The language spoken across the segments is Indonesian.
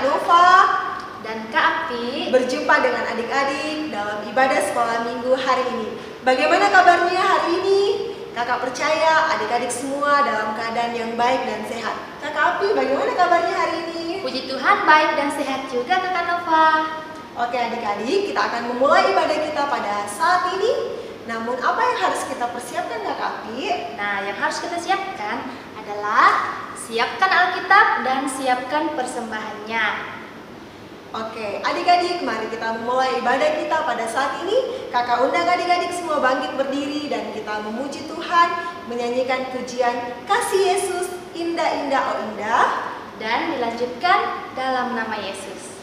Nova dan Kak Api berjumpa dengan adik-adik dalam ibadah sekolah minggu hari ini. Bagaimana kabarnya hari ini? Kakak percaya adik-adik semua dalam keadaan yang baik dan sehat. Kakak Api, bagaimana kabarnya hari ini? Puji Tuhan baik dan sehat juga Kakak Nova. Oke adik-adik, kita akan memulai ibadah kita pada saat ini. Namun apa yang harus kita persiapkan Kakak Api? Nah, yang harus kita siapkan adalah siapkan Alkitab dan siapkan persembahannya. Oke, adik-adik, mari kita memulai ibadah kita pada saat ini. Kakak undang adik-adik semua bangkit berdiri dan kita memuji Tuhan, menyanyikan pujian Kasih Yesus, indah-indah oh indah. Dan dilanjutkan dalam nama Yesus.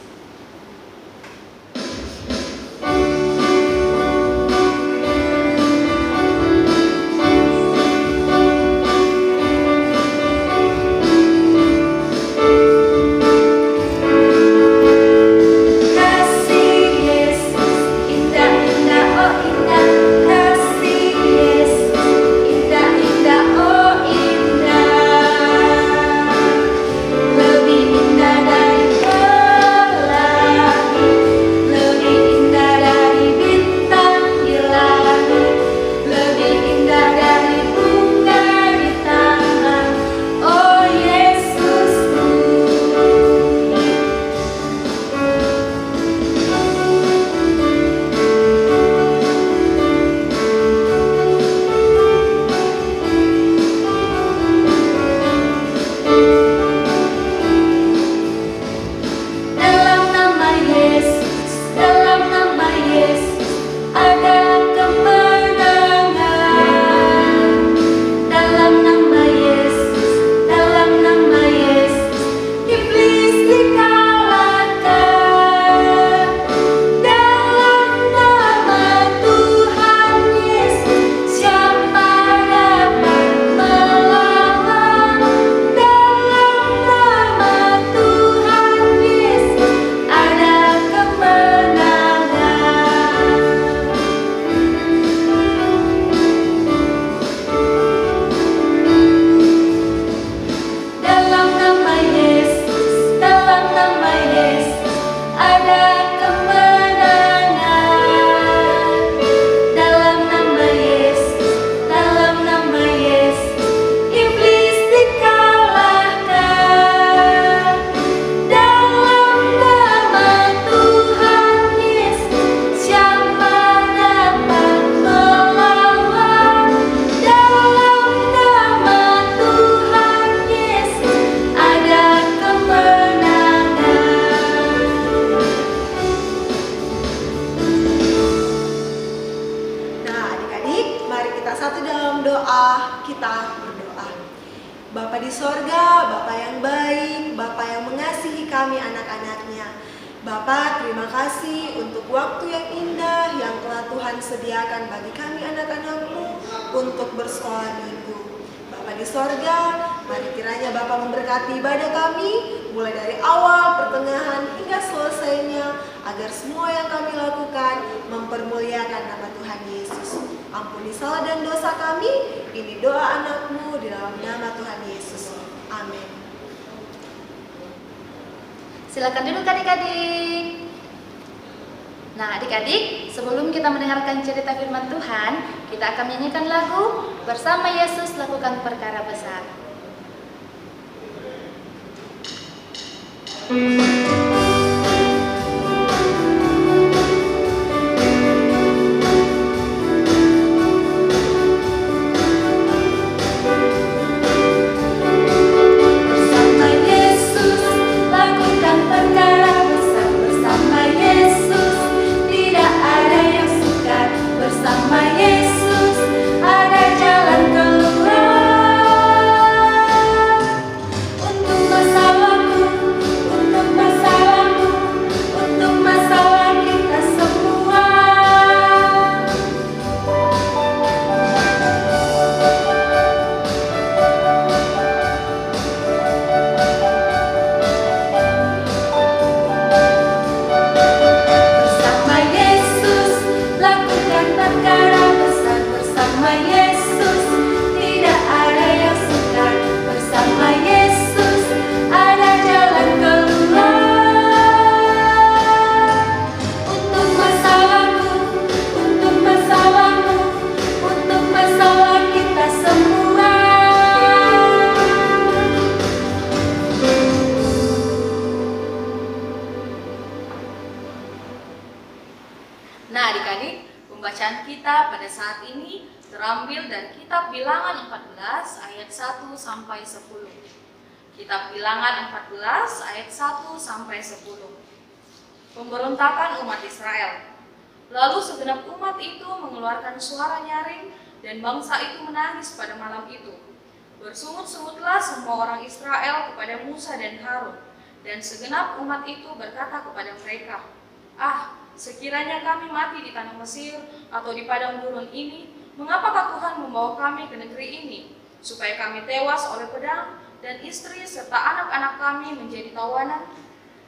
Bapa di sorga, Bapa yang baik, Bapa yang mengasihi kami anak-anaknya. Bapa, terima kasih untuk waktu yang indah yang telah Tuhan sediakan bagi kami anak-anak-Mu untuk bersekolah minggu. Bapa di sorga, mari kiranya Bapa memberkati ibadah kami, mulai dari awal, pertengahan, hingga selesainya, agar semua yang kami lakukan mempermuliakan nama Tuhan Yesus. Ampuni salah dan dosa kami, ini doa anak-Mu di dalam nama Tuhan Yesus. Amin. Silakan duduk adik-adik. Nah adik-adik, sebelum kita mendengarkan cerita firman Tuhan, kita akan menyanyikan lagu Bersama Yesus Lakukan Perkara Besar. Bersama Yesus ada jalan keluar. Nah, adik-adik, pembacaan kita pada saat ini terambil dari kitab Bilangan 14 ayat 1 sampai 10. Kitab Bilangan 14 ayat 1 sampai 10. Pemberontakan umat Israel. Lalu segenap umat itu mengeluarkan suara nyaring dan bangsa itu menangis pada malam itu. Bersungut-sungutlah semua orang Israel kepada Musa dan Harun, dan segenap umat itu berkata kepada mereka, "Ah, sekiranya kami mati di tanah Mesir atau di padang gurun ini, mengapakah Tuhan membawa kami ke negeri ini, supaya kami tewas oleh pedang dan istri serta anak-anak kami menjadi tawanan?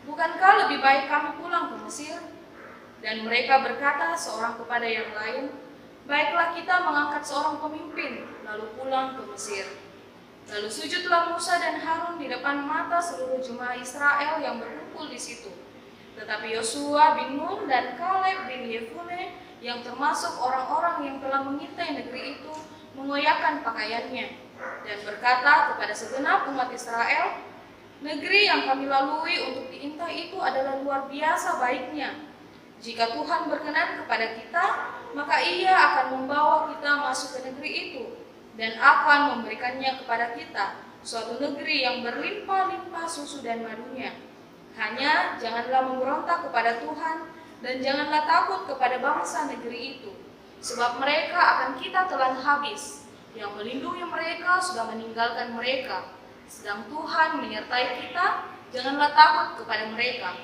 Bukankah lebih baik kami pulang ke Mesir?" Dan mereka berkata seorang kepada yang lain, "Baiklah kita mengangkat seorang pemimpin, lalu pulang ke Mesir." Lalu sujudlah Musa dan Harun di depan mata seluruh jemaah Israel yang berkumpul di situ. Tetapi Yosua bin Nun dan Kaleb bin Yefune, yang termasuk orang-orang yang telah mengintai negeri itu, mengoyakkan pakaiannya dan berkata kepada segenap umat Israel, "Negeri yang kami lalui untuk diintai itu adalah luar biasa baiknya. Jika Tuhan berkenan kepada kita, maka Ia akan membawa kita masuk ke negeri itu dan akan memberikannya kepada kita, suatu negeri yang berlimpah-limpah susu dan madunya. Hanya janganlah memberontak kepada Tuhan dan janganlah takut kepada bangsa negeri itu, sebab mereka akan kita telan habis. Yang melindungi mereka sudah meninggalkan mereka. Sedang Tuhan menyertai kita, janganlah takut kepada mereka."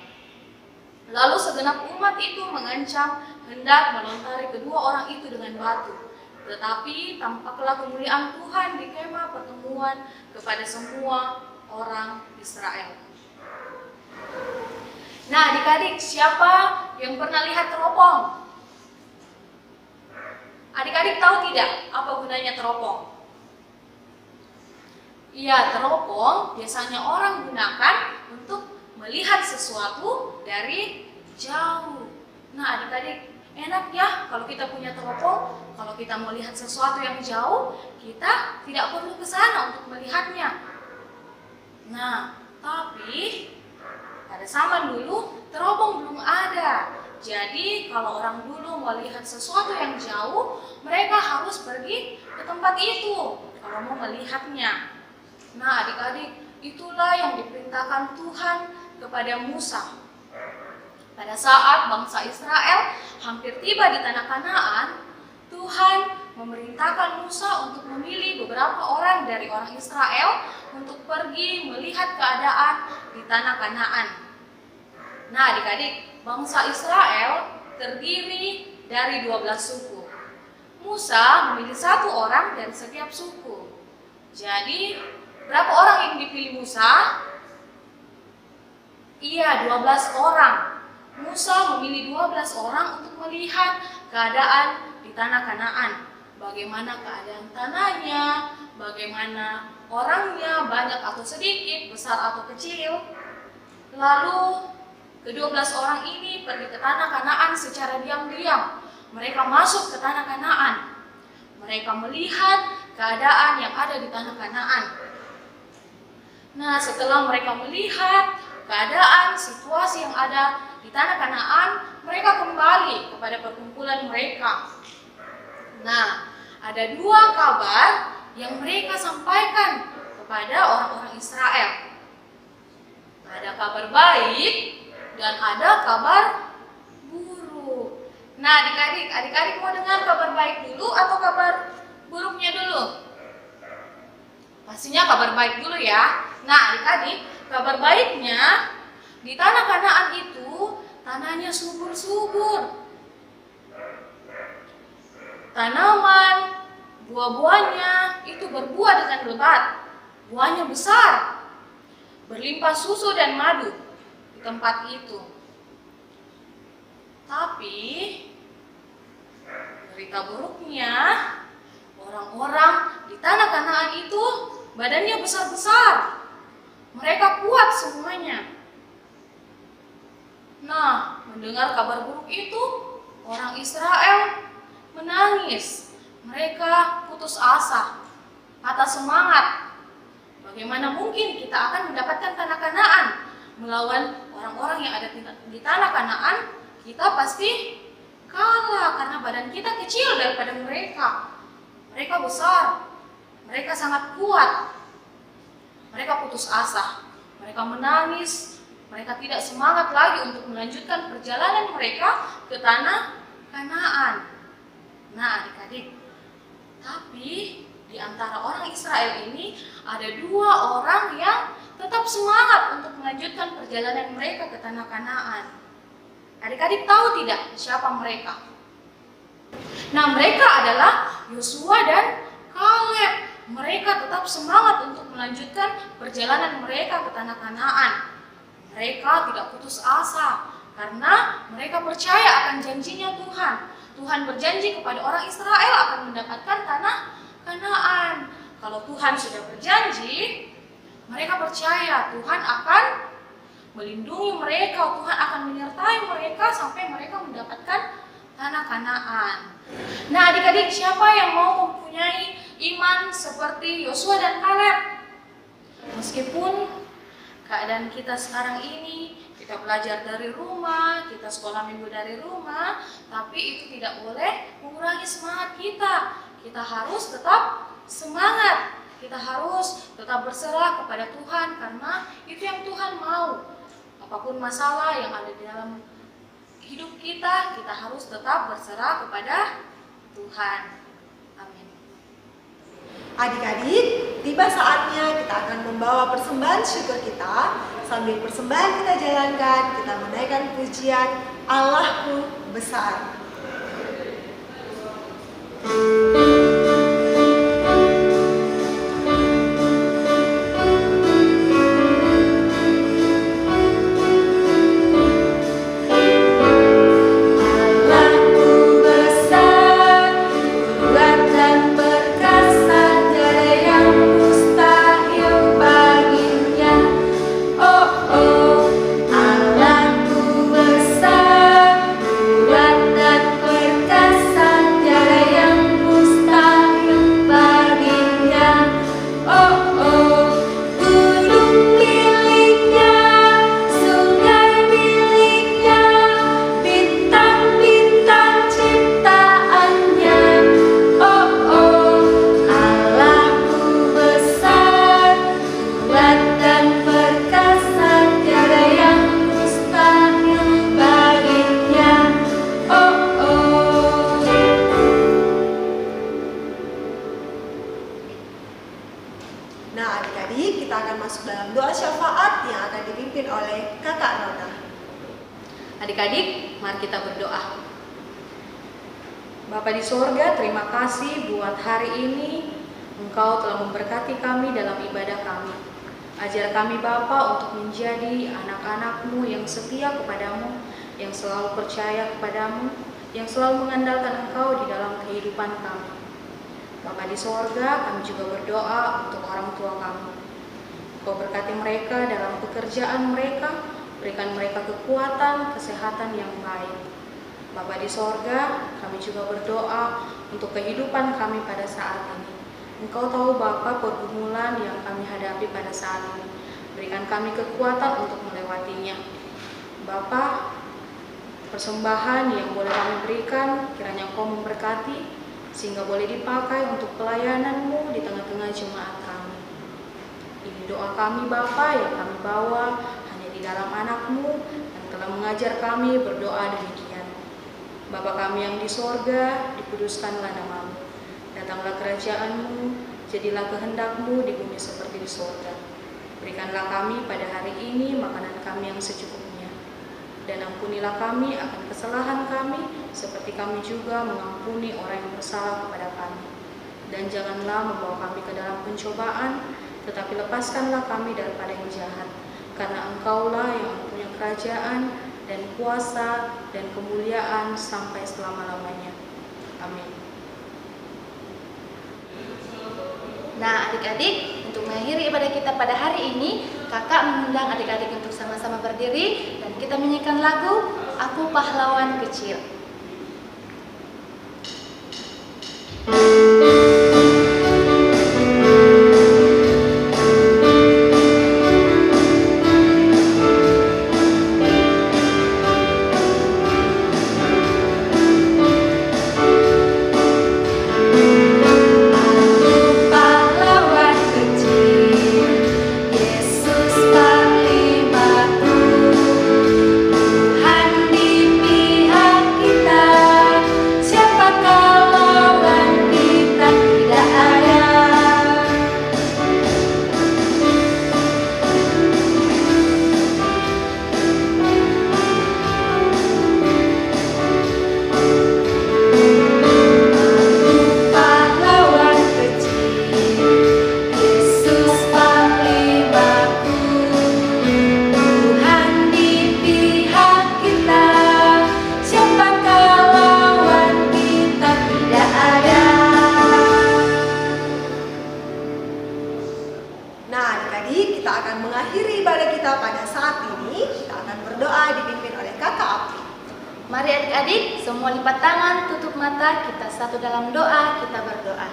Lalu segenap umat itu mengancam hendak melontari kedua orang itu dengan batu. Tetapi tampaklah kemuliaan Tuhan di kemah pertemuan kepada semua orang Israel. Nah, adik-adik, siapa yang pernah lihat teropong? Adik-adik tahu tidak apa gunanya teropong? Iya, teropong biasanya orang gunakan untuk melihat sesuatu dari jauh. Nah, adik-adik, enak ya kalau kita punya teropong. Kalau kita mau lihat sesuatu yang jauh, kita tidak perlu ke sana untuk melihatnya. Nah, tapi pada zaman dulu teropong belum ada. Jadi kalau orang dulu mau lihat sesuatu yang jauh, mereka harus pergi ke tempat itu kalau mau melihatnya. Nah, adik-adik, itulah yang diperintahkan Tuhan kepada Musa. Pada saat bangsa Israel hampir tiba di tanah Kanaan, Tuhan memerintahkan Musa untuk memilih beberapa orang dari orang Israel untuk pergi melihat keadaan di tanah Kanaan. Nah, adik-adik, bangsa Israel terdiri dari 12 suku. Musa memilih satu orang dari setiap suku. Jadi, berapa orang yang dipilih Musa? Iya, 12 orang. Musa memilih 12 orang untuk melihat keadaan di tanah Kanaan. Bagaimana keadaan tanahnya, bagaimana orangnya, banyak atau sedikit, besar atau kecil. Lalu, ke-12 orang ini pergi ke tanah Kanaan secara diam-diam. Mereka masuk ke tanah Kanaan. Mereka melihat keadaan yang ada di tanah Kanaan. Nah, setelah mereka melihat keadaan, situasi yang ada di tanah Kanaan, mereka kembali kepada perkumpulan mereka. Nah, ada dua kabar yang mereka sampaikan kepada orang-orang Israel. Ada kabar baik dan ada kabar buruk. Nah, adik-adik mau dengar kabar baik dulu atau kabar buruknya dulu? Pastinya kabar baik dulu ya. Nah, adik-adik, kabar baiknya di tanah Kanaan itu tanahnya subur-subur. Tanaman, buah-buahnya itu berbuah dengan lebat. Buahnya besar, berlimpah susu dan madu di tempat itu. Tapi berita buruknya, orang-orang di tanah Kanaan itu badannya besar-besar. Mereka kuat semuanya. Nah, mendengar kabar buruk itu, orang Israel menangis. Mereka putus asa, patah semangat. Bagaimana mungkin kita akan mendapatkan tanah Kanaan melawan orang-orang yang ada di tanah Kanaan? Kita pasti kalah karena badan kita kecil daripada mereka. Mereka besar, mereka sangat kuat. Mereka putus asa, mereka menangis, mereka tidak semangat lagi untuk melanjutkan perjalanan mereka ke tanah Kanaan. Nah adik-adik, tapi di antara orang Israel ini ada 2 orang yang tetap semangat untuk melanjutkan perjalanan mereka ke tanah Kanaan. Adik-adik tahu tidak siapa mereka? Nah, mereka adalah Yosua dan Kaleb. Mereka tetap semangat untuk melanjutkan perjalanan mereka ke tanah Kanaan. Mereka tidak putus asa karena mereka percaya akan janjinya Tuhan. Tuhan berjanji kepada orang Israel akan mendapatkan tanah Kanaan. Kalau Tuhan sudah berjanji, mereka percaya Tuhan akan melindungi mereka, Tuhan akan menyertai mereka sampai mereka mendapatkan tanah Kanaan. Nah adik-adik, siapa yang mau mempunyai iman seperti Yosua dan Kaleb? Meskipun keadaan kita sekarang ini, kita belajar dari rumah, kita sekolah minggu dari rumah, tapi itu tidak boleh mengurangi semangat kita. Kita harus tetap semangat, kita harus tetap berserah kepada Tuhan karena itu yang Tuhan mau. Apapun masalah yang ada di dalam hidup kita, kita harus tetap berserah kepada Tuhan. Amin. Adik-adik, tiba saatnya kita akan membawa persembahan syukur kita. Sambil persembahan kita jalankan, kita menaikkan pujian Allahku besar. Nah adik-adik, kita akan masuk dalam doa syafaat yang akan dipimpin oleh Kakak Rona. Adik-adik, mari kita berdoa. Bapa di sorga, terima kasih buat hari ini Engkau telah memberkati kami dalam ibadah kami. Ajar kami Bapa untuk menjadi anak-anak-Mu yang setia kepadamu, yang selalu percaya kepadamu, yang selalu mengandalkan Engkau di dalam kehidupan kami. Bapa di sorga, kami juga berdoa untuk orang tua kami. Engkau berkati mereka dalam pekerjaan mereka, berikan mereka kekuatan, kesehatan yang baik. Bapa di sorga, kami juga berdoa untuk kehidupan kami pada saat ini. Engkau tahu Bapa pergumulan yang kami hadapi pada saat ini. Berikan kami kekuatan untuk melewatinya. Bapa, persembahan yang boleh kami berikan, kiranya Engkau memberkati, sehingga boleh dipakai untuk pelayanan-Mu di tengah-tengah jemaat kami. Ini doa kami Bapa yang kami bawa hanya di dalam anak-Mu yang telah mengajar kami berdoa demikian. Bapa kami yang di sorga, dikuduskanlah nama-Mu. Datanglah kerajaan-Mu, jadilah kehendak-Mu di bumi seperti di sorga. Berikanlah kami pada hari ini makanan kami yang secukupnya. Dan ampunilah kami akan kesalahan kami, seperti kami juga mengampuni orang yang bersalah kepada kami. Dan janganlah membawa kami ke dalam pencobaan, tetapi lepaskanlah kami daripada yang jahat. Karena Engkaulah yang mempunyai kerajaan, dan kuasa, dan kemuliaan sampai selama-lamanya. Amin. Nah adik-adik, untuk mengakhiri ibadah kita pada hari ini, kakak mengundang adik-adik untuk sama-sama berdiri dan kita menyanyikan lagu Aku Pahlawan Kecil. Mari adik-adik, semua lipat tangan, tutup mata, kita satu dalam doa, kita berdoa.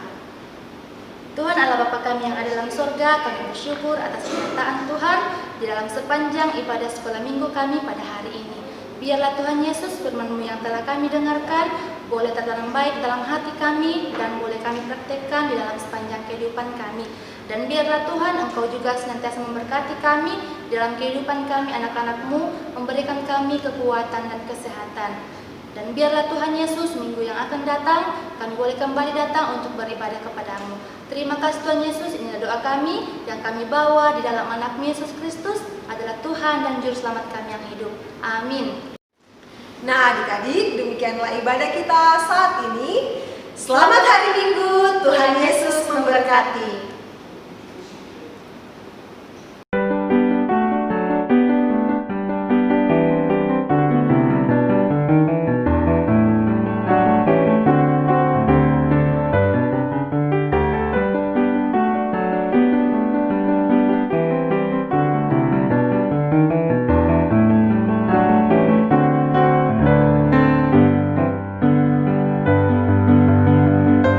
Tuhan Allah Bapa kami yang ada dalam surga, kami bersyukur atas penyertaan Tuhan di dalam sepanjang ibadah sekolah minggu kami pada hari ini. Biarlah Tuhan Yesus firman-Mu yang telah kami dengarkan boleh tertanam baik dalam hati kami dan boleh kami praktekkan di dalam sepanjang kehidupan kami. Dan biarlah Tuhan Engkau juga senantiasa memberkati kami dalam kehidupan kami anak-anak-Mu, memberikan kami kekuatan dan kesehatan. Dan biarlah Tuhan Yesus minggu yang akan datang, kami boleh kembali datang untuk beribadah kepada-Mu. Terima kasih Tuhan Yesus, inilah doa kami yang kami bawa di dalam anak-Mu Yesus Kristus adalah Tuhan dan Juru Selamat kami yang hidup. Amin. Nah adik-adik, demikianlah ibadah kita saat ini. Selamat hari Minggu, Tuhan Yesus memberkati.